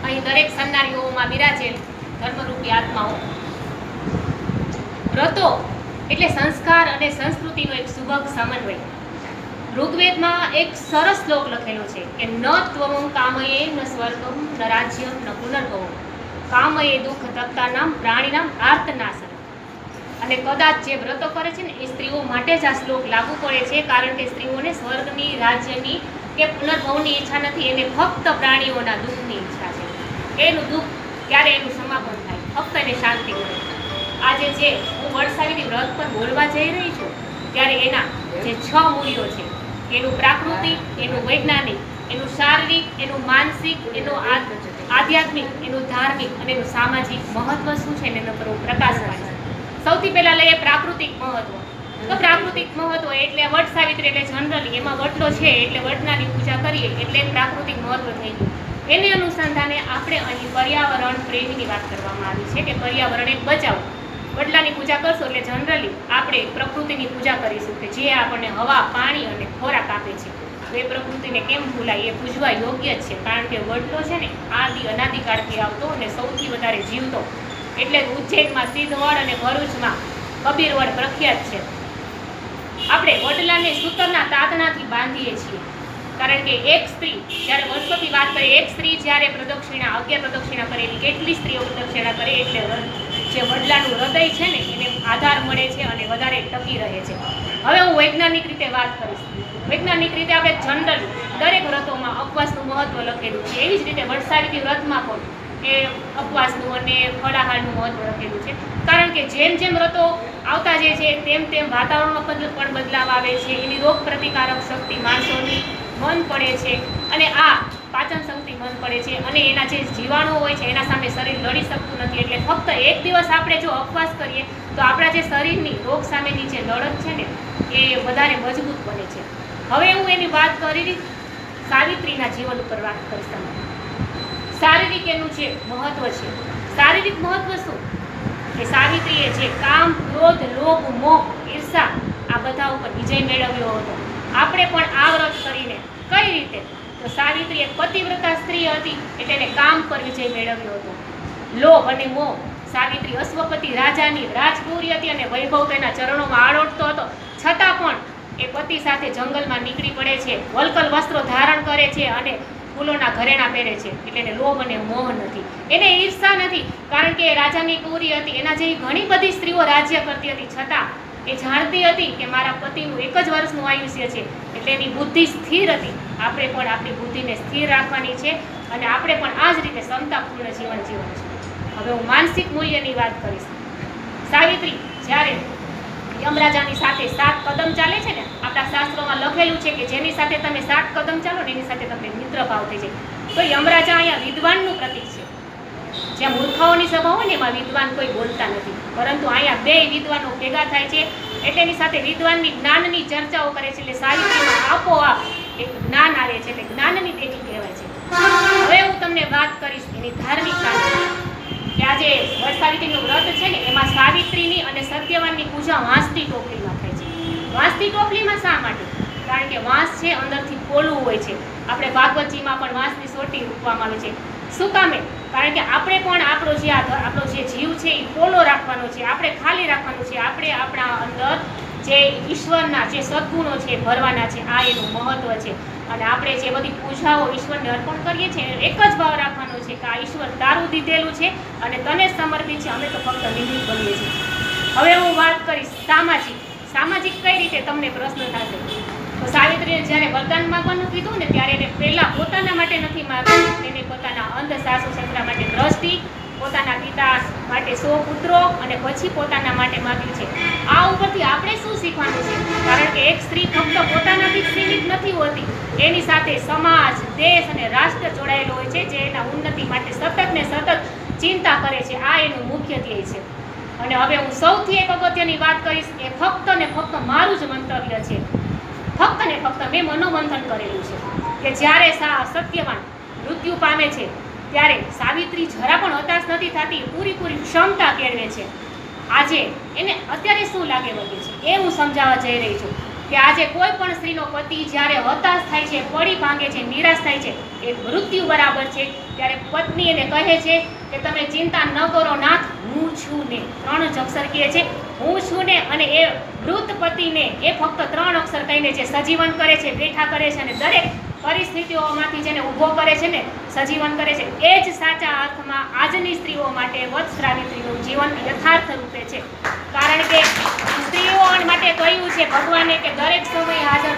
અહીં દરેક સન્નારીઓમાં બિરાજેલ ધર્મરૂપી આત્માઓ. વ્રતો એટલે સંસ્કાર અને સંસ્કૃતિનો એક સુભગ સમન્વય. ઋગ્વેદમાં એક સરસ શ્લોક લખેલો છે કે ન ત્વમં કામયે ન સ્વર્ગમ ન રાજ્યમ ન પુનર્ભવ કામયે દુઃખ તપ્તાનામ પ્રાણીનામ આર્તનાશન. અને કદાચ જે વ્રતો કરે છે ને એ સ્ત્રીઓ માટે જ આ શ્લોક લાગુ પડે છે, કારણ કે સ્ત્રીઓને સ્વર્ગની, રાજ્યની કે પુનર્ભવની ઈચ્છા નથી, એને ફક્ત પ્રાણીઓના દુઃખની ઈચ્છા છે. એનું દુઃખ ત્યારે એનું સમાપન થાય, ફક્ત એને શાંતિ મળે. આજે જે હું વડસાવિત્રી વ્રત પર બોલવા જઈ રહી છું ત્યારે એના જે 6 મૂલ્યો છે, એનું પ્રાકૃતિક, એનું વૈજ્ઞાનિક, એનું શારીરિક, એનું માનસિક, એનું આધ્યાત્મિક, એનું ધાર્મિક અને એનું સામાજિક મહત્વ શું છે એના પર હું પ્રકાશ પાડીશ. સૌથી પહેલા લઈએ પ્રાકૃતિક મહત્વ. તો પ્રાકૃતિક મહત્વ એટલે વડસાવિત્રી એટલે જનરલી એમાં વડલો છે એટલે વડનાની પૂજા કરીએ એટલે પ્રાકૃતિક મહત્વ થઈ ગયું. એને અનુસંધાને આપણે અહીં પર્યાવરણ પ્રેમીની વાત કરવામાં આવી છે કે પર્યાવરણ એક બચાવ. વડલાની પૂજા કરશો એટલે જનરલી આપણે પ્રકૃતિની પૂજા કરીશું કે જે આપણને હવા, પાણી અને ખોરાક આપે છે. એ પ્રકૃતિને કેમ ભૂલાય, એ પૂજવા યોગ્ય જ છે, કારણ કે વડલો છે ને અનાદિકાળથી આવતો અને સૌથી વધારે જીવતો. એટલે ઉજ્જૈનમાં સિદ્ધવડ અને ભરૂચમાં કબીરવડ પ્રખ્યાત છે. આપણે વડલાને સૂતરના તાતણાથી બાંધીએ છીએ, કારણ કે એક સ્ત્રી જ્યારે વર્ષોથી વાત કરીએ, એક સ્ત્રી જ્યારે પ્રદક્ષિણા 11 પ્રદક્ષિણા કરેલી, કેટલી સ્ત્રીઓ પ્રદક્ષિણા કરે એટલે જે વડલાનું હૃદય છે ને એને આધાર મળે છે અને વધારે ટકી રહે છે. હવે હું વૈજ્ઞાનિક રીતે વાત કરીશ. વૈજ્ઞાનિક રીતે આપણે જનરલી દરેક વ્રતોમાં ઉપવાસનું મહત્વ લખેલું છે. એવી જ રીતે વડસાવિત્રી વ્રતમાં પણ એ ઉપવાસનું અને ફળાહારનું મહત્વ લખેલું છે, કારણ કે જેમ જેમ વ્રતો આવતા જાય છે તેમ તેમ વાતાવરણમાં પણ બદલાવ આવે છે, એની રોગ પ્રતિકારક શક્તિ માણસોની મન પડે છે અને આ પાચન શક્તિ મન પડે છે અને એના જે જીવાણુઓ હોય છે એના સામે શરીર લડી શકતું નથી. એટલે ફક્ત એક દિવસ આપણે જો ઉપવાસ કરીએ તો આપણા જે શરીરની રોગ સામેની જે લડત છે ને એ વધારે મજબૂત બને છે. હવે હું એની વાત કરી સાવિત્રીના જીવન ઉપર વાત કરીશ તમને. શારીરિક એનું જે મહત્વ છે, શારીરિક મહત્વ શું કે સાવિત્રીએ જે કામ, ક્રોધ, લોભ, મોહ, ઈર્ષા આ બધા ઉપર વિજય મેળવ્યો હતો. આપણે પણ આ વ્રત કરીને કઈ રીતે, તો સાવિત્રી એક પતિવ્રતા સ્ત્રી હતી એટલે એને કામ પર વિજય મેળવ્યો હતો. લોભ અને મોહ, સાવિત્રી અશ્વપતિ રાજાની રાજકુમારી હતી અને વૈભવ તેના ચરણોમાં આળોટતો હતો, છતાં પણ એ પતિ સાથે જંગલમાં નીકળી પડે છે, વલ્કલ વસ્ત્રો ધારણ કરે છે અને ફૂલોના ઘરેણા પહેરે છે. એટલે એને લોભ અને મોહ નથી, એને ઈર્ષા નથી, કારણ કે રાજાની કુંવરી હતી, એના જેવી ઘણી બધી સ્ત્રીઓ રાજ્ય કરતી હતી, છતાં એ જાણતી હતી કે મારા પતિનું 1 જ વર્ષનું આયુષ્ય છે, એટલે એની બુદ્ધિ સ્થિર હતી. આપણે પણ આપણી બુદ્ધિને સ્થિર રાખવાની છે અને આપણે પણ આ જ રીતે ક્ષમતાપૂર્ણ જીવન જીવવું છે. હવે હું માનસિક મૂલ્યની વાત કરીશ. સાવિત્રી જ્યારે યમરાજાની સાથે 7 કદમ ચાલે છે ને, આપણા શાસ્ત્રોમાં લખેલું છે કે જેની સાથે તમે 7 કદમ ચાલો ને એની સાથે તમને મિત્ર ભાવ થઈ જાય. તો યમરાજા અહીંયા વિદ્વાનનું પ્રતીક છે. જ્યાં મૂર્ખાઓની સભા હોય ને એમાં વિદ્વાન કોઈ બોલતા નથી, પરંતુ અહીંયા 2 વિદ્વાનો ભેગા થાય છે એટલે એની સાથે વિદ્વાનની જ્ઞાનની ચર્ચાઓ કરે છે. એટલે સાવિત્રીમાં આપોઆપ એક જ્ઞાન આવે છે, એટલે જ્ઞાનની દેવી કહેવાય છે. હવે હું તમને વાત કરીશ એની ધાર્મિકતાની કે આજે વડસાવિત્રીનું વ્રત છે ને એમાં સાવિત્રીની અને સત્યવાનની પૂજા વાંસની ટોપલીમાં થાય છે. વાંસની ટોપલીમાં શા માટે? કારણ કે વાંસ છે અંદરથી પોલું હોય છે. આપણે ભાગવતજીમાં પણ વાંસની સોટી મૂકવામાં આવે છે. શું કામે? કારણ કે આપણે પણ આપણો જે જીવ છે એ પોલો રાખવાનો છે, આપણે ખાલી રાખવાનું છે, આપણે આપણા અંદર જે ઈશ્વરના જે સદ્ગુણો છે ભરવાના છે. આ એનું મહત્વ છે. અને આપણે જે બધી પૂજાઓ ઈશ્વરને અર્પણ કરીએ છીએ એક જ ભાવ રાખવાનો છે કે આ ઈશ્વર તારું દીધેલું છે અને તને સમર્પિત છે, અમે તો ફક્ત નિમિત્ત બનીએ છીએ. હવે હું વાત કરીશ સામાજિક કઈ રીતે, તમને પ્રશ્ન થશે. તો સાવિત્રીએ જ્યારે વરદાન માંગવાનું કીધું ને ત્યારે એને પહેલા પોતાના માટે નથી માંગ્યું, એને પોતાના અંધ સાસુ સસરા માટે દ્રષ્ટિ, પોતાના પિતા માટે 100 પુત્રો અને પછી પોતાના માટે માંગ્યું છે. આ ઉપરથી આપણે શું શીખવાનું છે? કારણ કે એક સ્ત્રી ફક્ત પોતાનાથી જ સીમિત નથી હોતી, એની સાથે સમાજ, દેશ અને રાષ્ટ્ર જોડાયેલો હોય છે, જે એના ઉન્નતિ માટે સતત ને સતત ચિંતા કરે છે. આ એનું મુખ્ય ધ્યેય છે. અને હવે હું સૌથી એક અગત્યની વાત કરીશ, એ ફક્ત ને ફક્ત મારું જ મંતવ્ય છે. ફક્ત ને ફક્ત મેં મનોમંથન કરેલું છે કે જ્યારે સત્યવાન મૃત્યુ પામે છે ત્યારે સાવિત્રી જરા પણ હતાશ નથી થતી, પૂરી ક્ષમતા કેળવે છે. આજે એને અત્યારે શું લાગે વળગે છે એ હું સમજાવવા જઈ રહી છું. કે આજે કોઈ પણ સ્ત્રીનો પતિ જ્યારે હતાશ થાય છે, પડી ભાંગે છે, નિરાશ થાય છે, એ મૃત્યુ બરાબર છે, ત્યારે પત્ની એને કહે છે કે તમે ચિંતા ન કરો નાથ, હું છું ને. 3 જ અક્ષર કહે છે, હું છું ને. અને એ મૃત પતિને એ ફક્ત 3 અક્ષર કહીને જે સજીવન કરે છે, બેઠા કરે છે અને દરેક પરિસ્થિતિઓમાંથી જેને ઊભો કરે છે ને, સજીવન કરે છે, એ જ સાચા અર્થમાં આજની સ્ત્રીઓ માટે વત્સરાવિત્રીનું જીવન યથાર્થ રૂપે છે. કારણ કે સ્ત્રીઓ માટે કહ્યું છે ભગવાને કે દરેક સમયે હાજર